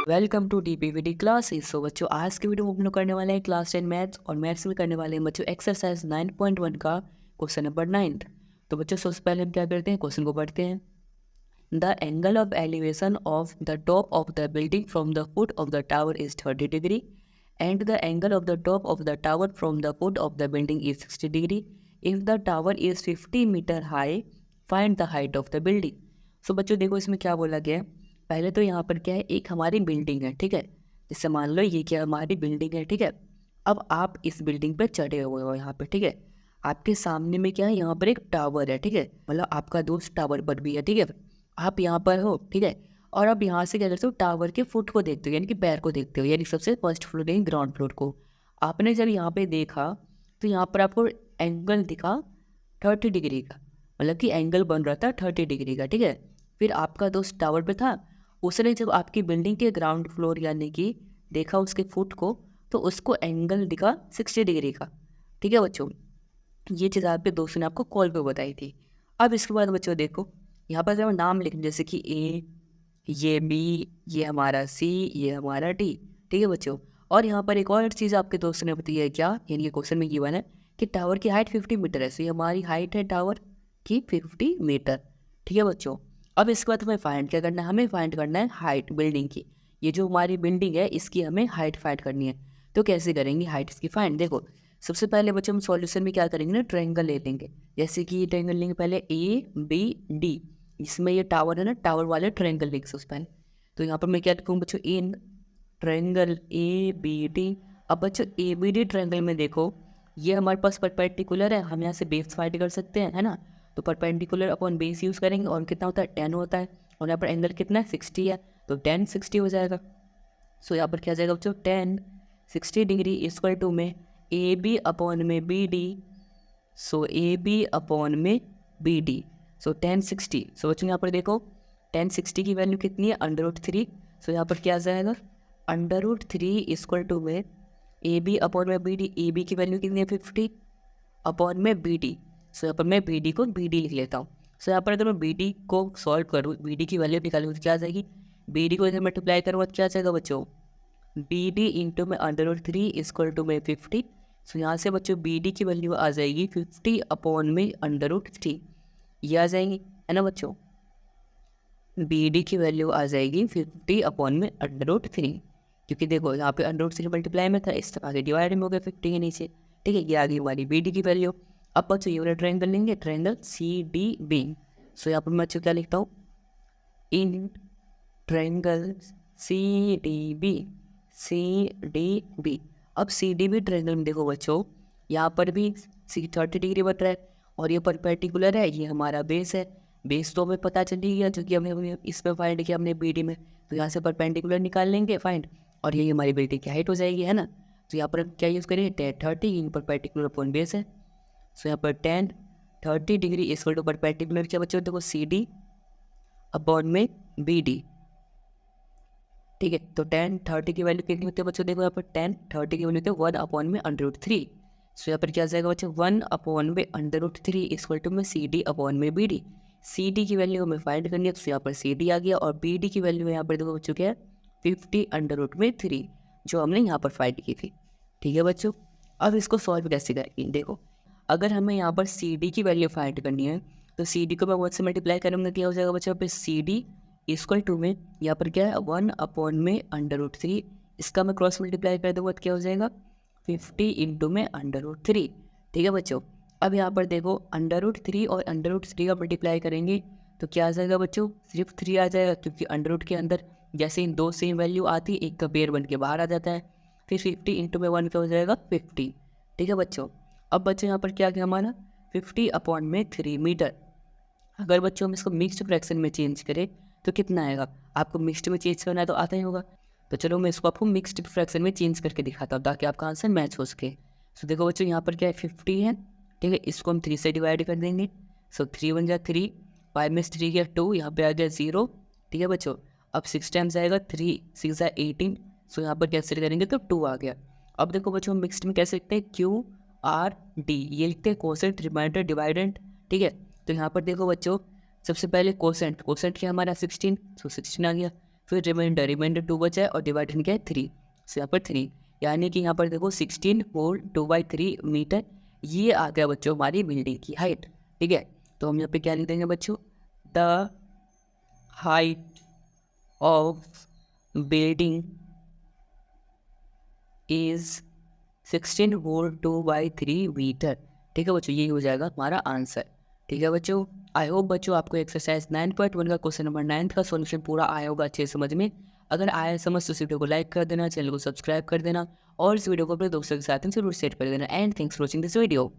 Welcome to DPVT classes. So बच्चों, आज के वीडियो में हम लोग करने वाले हैं क्लास 10 मैथ्स और मैथ्स में करने वाले हैं बच्चों एक्सरसाइज 9.1 का क्वेश्चन नंबर 9। तो बच्चों सबसे पहले हम क्या करते हैं, क्वेश्चन को पढ़ते हैं। The angle of elevation of the top of the building from the foot of the tower is 30 degree and the angle of the top of the tower from the foot of the building is 60 degree. If the tower is 50 metre high, find the height of the building. So बच्चों देखो, इसमें क्या बोला गया है। पहले तो यहाँ पर क्या है, एक हमारी बिल्डिंग है, ठीक है। जैसे मान लो ये क्या हमारी बिल्डिंग है, ठीक है। अब आप इस बिल्डिंग पे चढ़े हुए हो यहाँ पे, ठीक है। आपके सामने में क्या है, यहाँ पर एक टावर है, ठीक है। मतलब आपका दोस्त टावर पर भी है, ठीक है। आप यहाँ पर हो, ठीक है। और अब यहाँ से क्या करते हो, टावर के फुट को देखते हो, यानी कि पैर को देखते हो, यानी सबसे फर्स्ट फ्लोर यानी ग्राउंड फ्लोर को। आपने जब यहाँ पे देखा तो यहाँ पर आपको एंगल दिखा 30 डिग्री का, मतलब कि एंगल बन रहा था 30 डिग्री का, ठीक है। फिर आपका दोस्त टावर पे था, उसने जब आपकी बिल्डिंग के ग्राउंड फ्लोर यानी कि देखा उसके फुट को, तो उसको एंगल दिखा 60 डिग्री का, ठीक है बच्चों। ये चीज़ आपके दोस्त ने आपको कॉल पे बताई थी। अब इसके बाद बच्चों देखो, यहाँ पर जब नाम लिखें, जैसे कि ए, ये बी, ये हमारा सी, ये हमारा डी, ठीक है बच्चों। और यहाँ पर एक और चीज़ आपके दोस्त ने बताई है, क्या, यानी ये क्वेश्चन में गिवन है कि टावर की हाइट 50 मीटर है। सो ये हमारी हाइट है टावर की 50 मीटर, ठीक है बच्चों। अब इसके बाद हमें फाइंड क्या करना है, हमें फाइंड करना है हाइट बिल्डिंग की। ये जो हमारी बिल्डिंग है इसकी हमें हाइट फाइंड करनी है। तो कैसे करेंगे हाइट इसकी फाइंड, देखो सबसे पहले बच्चों हम सॉल्यूशन में क्या करेंगे ना, ट्रायंगल ले लेंगे। जैसे कि ट्रायंगल लेंगे पहले ए बी डी, इसमें ये टावर है ना, टावर वाले ट्रायंगल लेंगे सबसे पहले। तो यहाँ पर मैं क्या लिखूँ बच्चों, in triangle A B D. अब बच्चों ए बी डी ट्रायंगल में देखो, ये हमारे पास परपेंडिकुलर है, हम यहाँ से बेस फाइंड कर सकते हैं, है ना। तो परपेंडिकुलर अपॉन बेस यूज़ करेंगे और कितना होता है 10 होता है, और यहाँ पर एंगल कितना है 60 है, तो 10 60 हो जाएगा। सो यहाँ पर क्या जाएगा बच्चों, 10 60 डिग्री इक्वल टू में ए बी अपॉन में B D. So A B upon में बी डी, सो 1060। सो बच्चों यहाँ पर देखो 1060 की वैल्यू कितनी है, √3। सो यहाँ पर क्या आ जाएगा, √3 इक्वल टू में ए बी अपॉन में बी डी। ए बी की वैल्यू कितनी है 50 अपॉन में बी डी। सो यहाँ पर मैं बी डी को बी डी लिख लेता हूँ। सो यहाँ पर अगर मैं बी डी को सॉल्व करूँ, बी डी की वैल्यू निकालूँ तो क्या आ जाएगी, बी डी को इधर मल्टीप्लाई करूँगा तो क्या आ जाएगा बच्चों, बी डी इंटू में √3 इक्वल टू में 50। सो यहाँ से बच्चों बी डी की वैल्यू आ जाएगी 50 अपॉन में √3, ये आ जाएंगी, है ना बच्चों। बी डी की वैल्यू आ जाएगी 50 अपॉन में √3, क्योंकि देखो यहाँ पे √3 मल्टीप्लाई में था, इस तरह आगे डिवाइड में हो गया 50 के नीचे, ठीक है। ये आ गई हमारी बी डी की वैल्यू। अब बच्चों ये वाला ट्रायंगल लेंगे, triangle C D B. So यहाँ पर मैं बच्चों क्या लिखता हूँ, in triangle C D B, C D B. अब सी डी बी ट्रायंगल में देखो बच्चों, यहाँ पर भी 30 डिग्री बन रहा है, और ये परपेंडिकुलर है, ये हमारा बेस है। बेस तो हमें पता चल ही गया क्योंकि हमने इसमें फाइंड किया हमने बी डी में। तो यहाँ से परपेंडिकुलर निकाल लेंगे फाइंड, और यही हमारी बी डी की हाइट हो जाएगी, है ना। तो यहाँ पर हम क्या यूज़ करेंगे, 1030 इन परपेंडिकुलर अपॉन बेस है। सो यहाँ पर 1030 डिग्री इक्वल टू परपेंडिकुलर क्या बच्चों, देखो सी डी अपॉन में बी डी, ठीक है। तो 1030 की वैल्यू कितनी होती है बच्चों, देखो यहाँ पर 1030 की वैल्यू होती है 1 अपॉन में √3। सो यहाँ पर क्या जाएगा बच्चों, 1 अपॉन में √3 इक्वल टू में सी डी अपॉन में बी डी। सी डी की वैल्यू हमें फाइंड करनी है, तो यहाँ पर सी डी आ गया, और बी डी की वैल्यू यहाँ पर देखो बच्चों क्या है 50√3, जो हमने यहाँ पर फाइंड की थी, ठीक है बच्चों। अब इसको सॉल्व कैसे करेंगे, देखो अगर हमें यहाँ पर सी डी की वैल्यू फाइंड करनी है, तो सी डी को मैं 1 से मल्टीप्लाई करूँगा, क्या हो जाएगा बच्चों, यहाँ पर सी डी इक्वल टू में यहाँ पर क्या है 1 अपॉन में √3, इसका मैं क्रॉस मल्टीप्लाई कर दूँगा तो क्या हो जाएगा 50 इंटू में √3, ठीक है बच्चों। अब यहाँ पर देखो √3 और √3 का मल्टीप्लाई करेंगे तो क्या आ जाएगा बच्चों, सिर्फ 3 आ जाएगा, क्योंकि √ के अंदर जैसे इन दो सेम वैल्यू आती है, एक का पेयर बन के बाहर आ जाता है। फिर 50 इंटू में 1 क्या हो जाएगा 50, ठीक है बच्चों। अब बच्चों यहाँ पर क्या गया हमारा 50 अपॉन में 3 मीटर। अगर बच्चों हम इसको मिक्स्ड फ्रैक्शन में चेंज करें तो कितना आएगा, आपको मिक्स्ड में चेंज करना है तो आता ही होगा। तो चलो मैं इसको आपको मिक्स्ड फ्रैक्शन में चेंज करके दिखाता हूँ ताकि आपका आंसर मैच हो सके। सो देखो बच्चों यहाँ पर क्या है 50 है, ठीक है। इसको हम 3 से डिवाइड कर देंगे। सो 3 बन जाए 3, 5 में 3 गया 2, यहाँ पे आ गया 0, ठीक है बच्चों। अब 6 टाइम्स आएगा 3 6 18। सो यहाँ पर कैंसिल करेंगे तो 2 आ गया। अब देखो बच्चों हम मिक्स्ड में कैसे लिखते हैं, QRD, ये लिखते हैं कोसेंट रिमाइंडर डिवाइडेंट, ठीक है। तो यहाँ पर देखो बच्चों सबसे पहले कोसेंट क्या हमारा 16, सो 16 आ गया। फिर रिमाइंडर 2 बचा है और डिवाइडेड क्या है 3, तो यहाँ पर 3, यानी कि यहाँ पर देखो 16 होल 2/3 मीटर, ये आ गया बच्चों हमारी बिल्डिंग की हाइट। ठीक है, तो हम यहाँ पे क्या लिख देंगे बच्चों, the height of building is 16 whole 2/3 metre. ठीक है बच्चों, यही हो जाएगा हमारा आंसर। ठीक है बच्चों, आई होप बच्चों आपको एक्सरसाइज 9.1 का क्वेश्चन नंबर 9 का सॉल्यूशन पूरा आया होगा अच्छे समझ में। अगर आया समझ तो इस वीडियो को लाइक कर देना, चैनल को सब्सक्राइब कर देना और इस वीडियो को अपने दोस्तों के साथ जरूर शेयर कर देना। And thanks for watching this video.